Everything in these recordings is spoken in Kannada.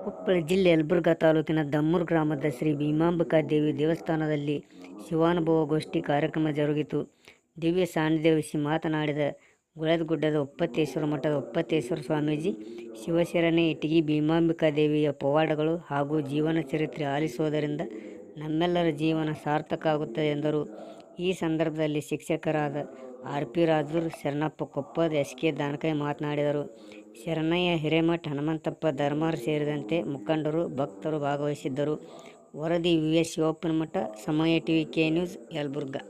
ಕೊಪ್ಪಳ ಜಿಲ್ಲೆ ಯಲಬುರ್ಗಾ ತಾಲೂಕಿನ ದಮ್ಮೂರು ಗ್ರಾಮದ ಶ್ರೀ ಭೀಮಾಂಬಿಕಾ ದೇವಿ ದೇವಸ್ಥಾನದಲ್ಲಿ ಶಿವಾನುಭವ ಗೋಷ್ಠಿ ಕಾರ್ಯಕ್ರಮ ಜರುಗಿತು. ದಿವ್ಯ ಸಾನ್ನಿಧ್ಯ ವಹಿಸಿ ಮಾತನಾಡಿದ ಗುಳದಗುಡ್ಡದ ಒಪ್ಪತ್ತೇಶ್ವರ ಮಠದ ಒಪ್ಪತ್ತೇಶ್ವರ ಸ್ವಾಮೀಜಿ, ಶಿವಶರಣೆ ಇಟಗಿ ಭೀಮಾಂಬಿಕಾ ದೇವಿಯ ಪವಾಡಗಳು ಹಾಗೂ ಜೀವನ ಚರಿತ್ರೆ ಆಲಿಸುವುದರಿಂದ ನಮ್ಮೆಲ್ಲರ ಜೀವನ ಸಾರ್ಥಕ ಆಗುತ್ತದೆ ಎಂದರು. ಈ ಸಂದರ್ಭದಲ್ಲಿ ಶಿಕ್ಷಕರಾದ ಆರ್.ಪಿ. ರಾಜೂರ್, ಶರಣಪ್ಪ ಕೊಪ್ಪದ್, ಎಸ್.ಕೆ. ದಾನಕೈ ಮಾತನಾಡಿದರು. ಶರಣಯ್ಯ ಹಿರೇಮಠ, ಹನುಮಂತಪ್ಪ ಧರ್ಮಾರ್ ಸೇರಿದಂತೆ ಮುಖಂಡರು, ಭಕ್ತರು ಭಾಗವಹಿಸಿದ್ದರು. ವರದಿ ವಿ.ಎಸ್. ಶಿವಪ್ಪನಮಠ, ಸಮಯ ಟಿವಿ, ಕೆ ನ್ಯೂಸ್, ಯಲಬುರ್ಗಾ.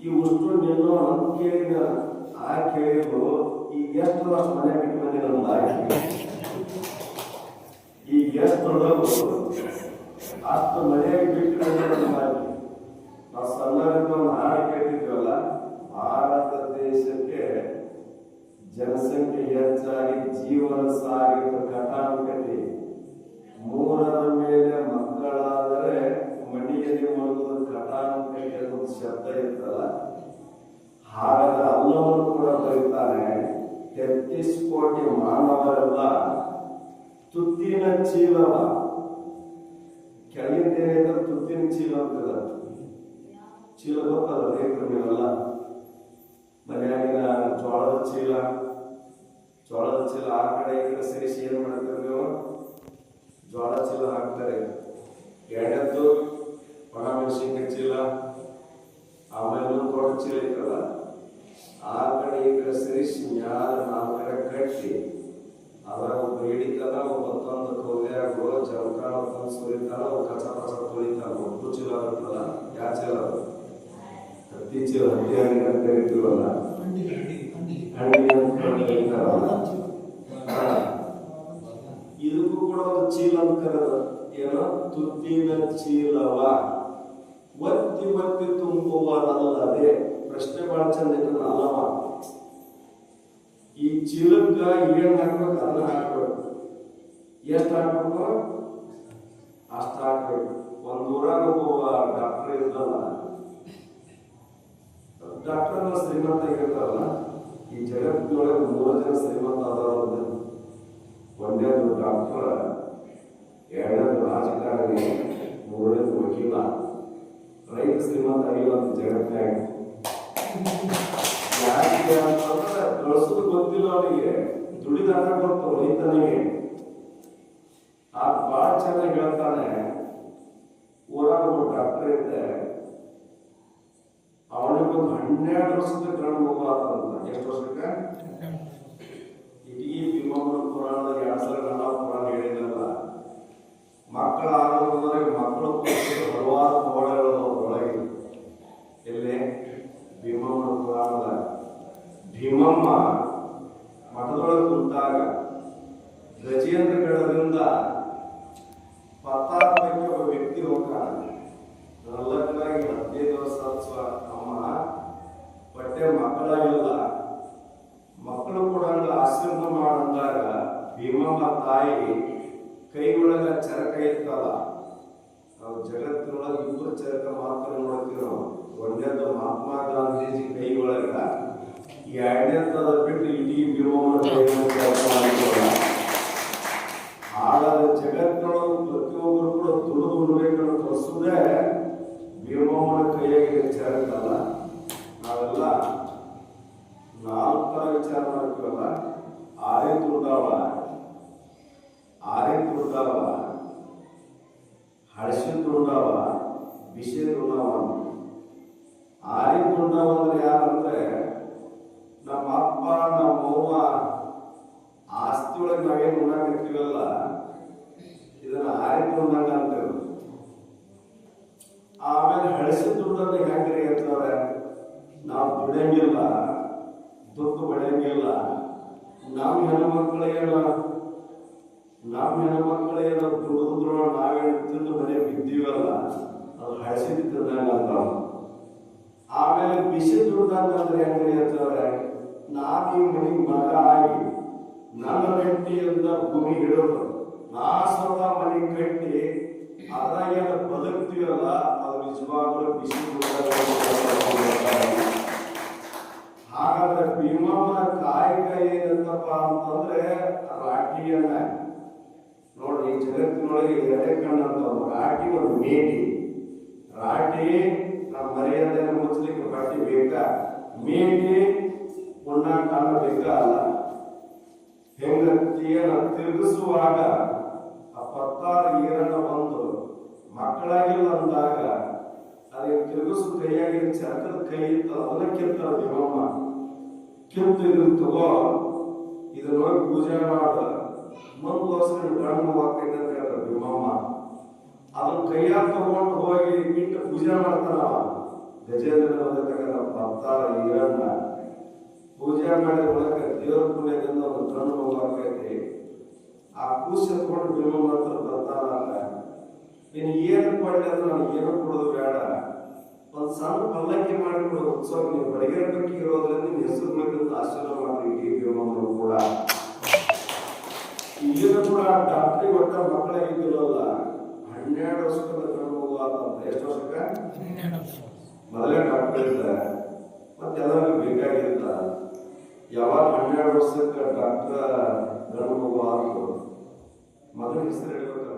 ಇಷ್ಟು ನೀನು ಅಂತ ಕೇಳಿದ ಆ ಕೇಳಿದ್ರು ಈಗ ಎಷ್ಟು ವರ್ಷ ಮನೆ ಬಿಟ್ಟು ಬಂದಿರಲ್ಲ. ಈಗ ಎಷ್ಟು ಅಷ್ಟು ಮನೆಯಾಗಿ ಬಿಟ್ಟು ಬಂದಿರಲ್ಲ. ನಾವು ಸಣ್ಣದಿಂದ ಒಂದು ಹಾಡು ಕೇಳಿದ್ವಲ್ಲ, ಭಾರತ ದೇಶಕ್ಕೆ ಜನಸಂಖ್ಯೆ ಹೆಚ್ಚಾಗಿ ಜೀವನ ಸಾಗಿದ ಕಟಾನುಕಟಿ, ಮೂರರ ಮೇಲೆ ಮಕ್ಕಳಾದರೆ ಮಡಿಯಲ್ಲಿ ಮಲಗುವುದು ಕಟಾನುಕಟಿ ಅನ್ನೋದು ಶಬ್ದ ಇರ್ತಲ್ಲ. ಹಾಗಾದ್ರೆ ಅಲ್ಲವನ್ನು ಕೂಡ ಬರೀತಾನೆ. 33 ಕೋಟಿ ಮಾನವರೆಲ್ಲ ತುತ್ತಿನ ಚೀಲವ, ಕೆಳಗಿನ ತುತ್ತಿನ ಚೀಲ ಅಂತದ. ಚೀಲ ಗೊತ್ತಲ್ಲ ರೈತರು ನೀವೆಲ್ಲ, ಮನೆಯಾಗಿನ ಜೋಳದ ಚೀಲ ಆ ಕಡೆ ಈ ಕಡೆ ಸೇರಿಸಿ ಏನ್ ಮಾಡ್ತಾರೆ ನೀವು? ಜೋಳದ ಚೀಲ ಹಾಕ್ತಾರೆ. ಎರಡದ್ದು ಒಣಮೆಣಸಿನಕಾಯಿ ಚೀಲ, ಆಮೇಲೆ ದೊಡ್ಡ ಚೀಲ ಇರ್ತಲ್ಲ, ಆ ಕಡೆ ಈ ಕಡೆ ಸೇರಿಸಿ ಮ್ಯಾಲ 4 ಕಡೆ ಕಟ್ಟಿ ಅದ್ರಾಗ ಒಬ್ಬ ಹಿಡಿತಾನ, ಒಬ್ಬತ್ತೊಂದು ಕೌದ್ಯಾಗೋ ಜಮಖಾನ ತಂದು ಸುರಿತಾನ, ಕಚ ಪಚ ತೊಳಿತಾನ. ಒಬ್ಬರು ಚೀಲ ಇರ್ತಲ್ಲ, ಯಾವ ಚೀಲ ಅದು? ಹತ್ತಿ ಚೀಲ, ಹತ್ತಿ ಹಣ್ಣಿ ಅಂತ ಕರಿತೀವಲ್ಲ, ಹಣ್ಣಿ ಅಂತ ಕರೀತಾರಲ್ಲ. ಇದಕ್ಕೂ ಕೂಡ ಒಂದು ಚೀಲ ಅಂತ ಕರೆದ. ಏನೋ ತುತ್ತಿನ ಚೀಲವ, ಒತ್ತಿ ಒತ್ತಿ ತುಂಬುವುದಲ್ಲದೆ. ಪ್ರಶ್ನೆ ಬಹಳ ಚಂದ ಇಟ್ಟು ಅಲ್ಲವ. ಈ ಚೀಲಕ್ಕ ಏನ್ ಹಾಕ್ಬೇಕು ಅದನ್ನ ಹಾಕ್ಬೇಕು. ಎಷ್ಟು ಹಾಕ್ಬೇಕು ಅಷ್ಟು ಹಾಕ್ಬೇಕು. ಒಂದ್ ಊರಾಗ ಒಬ್ಬ ಡಾಕ್ಟರ್ ಇರ್ತಲ್ಲ, ಡಾಕ್ಟರ್ ಶ್ರೀಮಂತ ಆಗಿರ್ತಾರಲ್ಲ. ಈ ಜಗತ್ತಿನೊಳಗೆ 3 ಜನ ಶ್ರೀಮಂತ ಆದವ್ರು. ಒಂದೇದು ಡಾಕ್ಟರ್, ಎರಡನೇದು ರಾಜಕಾರಣಿ, ಮೂರನೇದು ವಕೀಲ. ರೈತ ಶ್ರೀಮಂತ ಆಗಿಲ್ಲ ಅಂತ ಜಗತ್ತಿನಾಗ. ಯಾಕೆ ಅಂತಂದ್ರೆ ಕಳ್ಸೋದು ಗೊತ್ತಿಲ್ಲ ಅವನಿಗೆ, ದುಡಿದಾಟ ಗೊತ್ತು ರೈತನಿಗೆ. ಆ ಬಹಳ ಚೆನ್ನಾಗಿ ಹೇಳ್ತಾನೆ. ಊರಾಗ ಒಬ್ಬ ಡಾಕ್ಟರ್ ಇದ್ದೆ, ಅವನಿಗೊಂದು 12 ವರ್ಷದ ಗಂಡು ಮಗು ಆತಂತ. ಎಷ್ಟು ವರ್ಷಕ್ಕೆ? ಇಡೀ ಭೀಮಾಂಬಿಕಾ ಪುರಾಣದ 2 ಸಲ ಗಂಡ ಪುರಾಣ ಹೇಳಿದ್ರಲ್ಲ, ಮಕ್ಕಳ ಆಗೋದ್ರೆ ಮಕ್ಕಳು ಹಲವಾರು ಪವಾಡಗಳು ಒಳಗೆ. ಎಲ್ಲಿ? ಭೀಮಾಂಬಿಕಾ ಪುರಾಣದ ಭೀಮಮ್ಮ ಮಠದೊಳಗೆ ಕುಂತಾಗ ಗಜೇಂದ್ರಗಢದಿಂದ ಪತ್ತಾತ್ಮಕ್ಕೆ ಒಬ್ಬ ವ್ಯಕ್ತಿ ಹೋಗ್ತಾನೆ. ನಲ್ಲಕ್ಕಾಗಿ 15 ವರ್ಷ ಅಮ್ಮ ಬಟ್ಟೆ ಮಕ್ಕಳಾಗಿಲ್ಲ, ಮಕ್ಕಳು ಕೂಡ ಆಶ್ರಮ ಮಾಡಂದಾಗ ಭೀಮಮ್ಮ ತಾಯಿ ಕೈ ಒಳಗ ಚರಕ ಇರ್ತಲ್ಲ. ನಾವು ಜಗತ್ತಿನೊಳಗೆ 2 ಚರಕ ಮಾತ್ರ ನೋಡ್ತೀವಿ ನಾವು. ಒಂದೇದು ಮಹಾತ್ಮ ಗಾಂಧೀಜಿ ಕೈ ಒಳಗ, ಎರಡನೇದ ಬಿಟ್ಟು ಇಡೀ ಭೀಮಮ್ಮನ ಕೈ ಒಳಗ. ಹಾಗಾದ್ರೆ ಜಗತ್ತಿನೊಳಗೆ ಪ್ರತಿಯೊಬ್ಬರು ಕೂಡ ದುಡಿದು ಉಣ್ಬೇಕನ್ನು ತೋರಿಸುವುದೇ ಭೀಮಮ್ಮನ ಕೈಯಾಗಿ ಚರಕ ಅಲ್ಲ. ನಾವೆಲ್ಲ 4 ತರ ವಿಚಾರ ಮಾಡ್ತೀವಲ್ಲ, 6 ದುಡ್ಡಾವ, ಹಳಸಿ ದುಂಡವ, ಬಿಸಿ ದುಂಡವ. 6 ದುಂಡವ ಅಂದ್ರೆ ಯಾರಂದ್ರೆ ನಮ್ಮ ಅಪ್ಪ ನಮ್ಮ ಅವ್ವ ಆಸ್ತಿ ಒಳಗೆ ನಾವೇನು ಉಣ್ಣಾಕಿರ್ತೀವಲ್ಲ, ಇದನ್ನ 6 ದುಂಡಂಗ ಅಂತೇವೆ. ಆಮೇಲೆ ಹಳಸಿ ದುಡ್ಡನ್ನ ಹೆಂಗ್ರಿ ಅಂತಾರೆ? ನಾವು ದುಡಿಯಂಗಿಲ್ಲ, ದುಡ್ಡು ಬಡಿಯಂಗಿಲ್ಲ. ನಮ್ಮ ಹೆಣ್ಮಕ್ಳಿಗೇನ ದುಡಿದ್ರು ನಾವೇನು ತಿಂದು ಮನೆ ಬಿದ್ದೀವಲ್ಲ, ಅದು ಹಳಸಿದ ತಿಂದಂಗ ಅಂತ. ಆಮೇಲೆ ಬಿಸಿ ದುಡ್ದಂತಂದ್ರೆ ಹೆಂಗ್ರಿ ಅಂತಾರೆ? ನಾನು ಈ ಮನೆಗೆ ಮಗ ಆಗಿ ನನ್ನ ಗಟ್ಟಿಯಿಂದ ಭೂಮಿ ಹಿಡಿದು ನಾ ಸ್ವತಃ ಮನೆ ಕಟ್ಟಿ ಅದ್ರಾಗ ಬದುಕ್ತೀವಲ್ಲ ಅದು ನಿಜವಾಗ್ಲೂ ಬಿಸಿ ಹಾಗಾದ್ರೆ ಭೀಮಮ್ಮನ ಕಾಯಕ ಏನಂತಪ್ಪ ಅಂತಂದ್ರೆ ರಾಟಿಯನ್ನ ನೋಡ್ರಿ ಜಗತ್ತಿನೊಳಗೆ ಎರಡೇ ಕಣ್ಣಂತ ರಾಟಿ ಒಂದು ಮೇಟಿ. ರಾಟಿ ನಮ್ಮ ಮರ್ಯಾದೆಯನ್ನು ಮುಚ್ಚಲಿಕ್ಕೆ ಬಟ್ಟೆ ಬೇಕಾ, ಮೇಟಿ ಉಣ್ಣ ಕಾಲ ಬೇಕಾ ಅಲ್ಲ. ಹೆಂಗತಿಯನ್ನ ತಿರುಗಿಸುವಾಗ ಆ ಪತ್ತಾರು ಈರಣ್ಣ ಬಂದು ಮಕ್ಕಳಾಗಿಲ್ಲ ಅಂದಾಗ ಅದಕ್ಕೆ ತಿರುಗಿಸು ಕೈಯಾಗಿನ ಚರಕದ ಕೈ ಇತ್ತು ಅದನ್ನ ಕಿತ್ತಾರ ಭೀಮಮ್ಮ. ಕಿತ್ತು ಇದನ್ನ ತಗೋ, ಇದನ್ನ ಹೋಗಿ ಪೂಜೆ ಮಾಡ, ಮುಂದುವರ್ಸ್ಕೊಂಡು ಗಂಡು ಹೋಗ್ತೈತೆ ಅಂತ ಹೇಳ್ತಾರೆ ಭೀಮಮ್ಮ. ಅದನ್ನ ಕೈಯಾಗ ತಗೊಂಡು ಹೋಗಿ ಇಟ್ಟು ಪೂಜೆ ಮಾಡ್ತಾನ ಗಜೇಂದ್ರ ಪತ್ತಾರ ಈರಣ್ಣ. ಪೂಜೆ ಮಾಡಿದ ಒಳಗೆ ದೇವ್ರ ಪುಣ್ಯದಿಂದ ಒಂದು ಗಂಡು ಮಗು ಆಗ್ತೈತಿ. ಆ ಕೂಸು ಎತ್ಕೊಂಡು ಭೀಮಮ್ಮ ಹತ್ರ ಬರ್ತಾನಲ್ಲ, ನೀನು ಏನು ಕೊಡ್ಲಿ ಅಂದ್ರೆ ನಾನು ಏನು ಕೊಡೋದು ಬೇಡ, ಒಂದು ಸಣ್ಣ ಪಲ್ಲಕ್ಕಿ ಮಾಡಿಕೊಡೋ ಉತ್ಸವ ನೀವು ಬಡಗೇರ ಬಗ್ಗೆ ಇರೋದ್ರಿಂದ ನಿನ್ನ ಹೆಸರು ಮೇಲೆ ಆಶೀರ್ವಾದ ಮಾಡ್ತೀವಿ. ಭೀಮಮ್ಮರು ಕೂಡ ಈಗಲೂ ಕೂಡ ಡಾಕ್ಟ್ರಿಗೆ ಒಟ್ಟ ಮಕ್ಕಳಾಗಿದ್ದಿರಲ್ಲ, 12 ವರ್ಷದ ಗಂಡು ಮಗು ಆತಂತ. ಎಷ್ಟು ವರ್ಷಕ್ಕೆ? ಮೊದಲೇ ಡಾಕ್ಟರ್ ಇದ್ದ, ಮತ್ತೆ ಎಲ್ಲರಿಗೂ ಬೇಕಾಗಿಲ್ಲ. ಯಾವಾಗ 12 ವರ್ಷಕ್ಕೆ ಡಾಕ್ಟರ್ ಗಂಡು ಮಗು ಆತು, ಮಗನ ಹೆಸರು ಹೇಳ್ಬೇಕಲ್ಲ